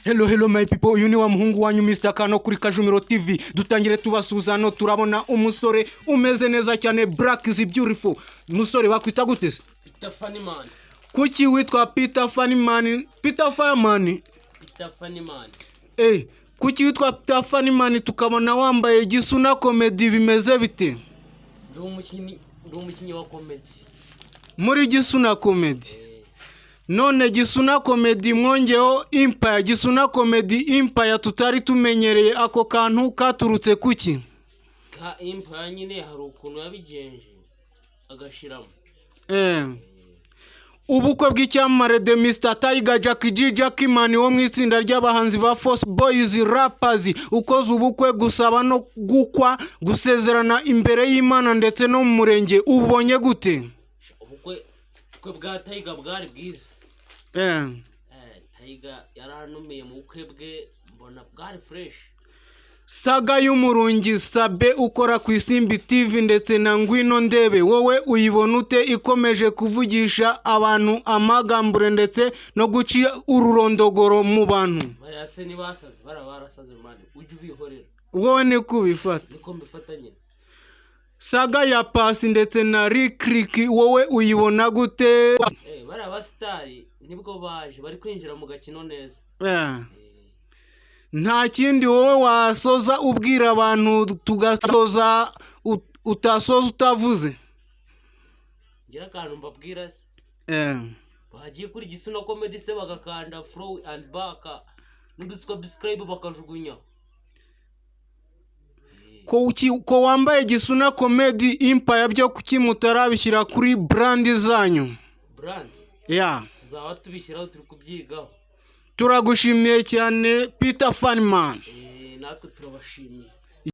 Hello my people, uyu ni wa muhungu wanyu Mr. Kano kuri Kajumiro TV. Dutangire tubasuza no turabona umusore umeze neza cyane, Black is beautiful. Umusore bakwita gute se? Peter Funnyman. Kuki witwa Peter Funnyman? Peter Fireman. Peter Funnyman. Kuki witwa Peter Funnyman tukabona wambaye Gisuna Comedy bimeze bite? Ndi umukinnyi wa comedy. Muri Gisuna Comedy. None Gisuna Comedy mwongeho Empire, Gisuna Comedy Empire tutari tumenyereye, ako kantu katurutse kuki? Ka Empire nyine hari ukuntu yabigenje agashiramo. Ubukwe bw'icyamamare de Mr. Tiger Jackie G Jackie Man wo mu itsinda ry'abahanzi ba Force Boys Rappers ukoze ubukwe gusaba no gukwa gusezerana imbere y'Imana ndetse no mu murenge, ubonye gute? Ubukwe bwa Tiger bwari bwiza. Tiger yaranumiye mu bukwe bwe, mbona bwari fresh. Saga y'umurungi Sabe ukora ku Isimbi TV ndetse na Ngwino Ndebe, wowe uyibona ute ikomeje kuvugisha abantu amagambure ndetse no guci ururondogoro mu bantu? Barase ni basaze, barasaze mani, ujye ubihorera. Wowe ni kubifata? Niko mbifatanye. Saga ya Pasi ndetse na Rick wowe uyibona gute? Barabastari nibwo baje bari kwinjira mu gakino neza. Nta kindi wowe wasoza ubwira abantu tugasoza utasoza utavuze? Ngira kantu mbabwira se. Bagiye kuri Gisuna Comedy se bagakanda flow and back n'udusubscribe bakajugunya. Ko wambaye Gisuna Comedy Empire byo kukimutarabishyira kuri brand zanyu? Brand? Tuzaba tubishyiraho turi kubyigaho. Turagushimiye cyane Peter Funnyman. Natwe turabashimiye.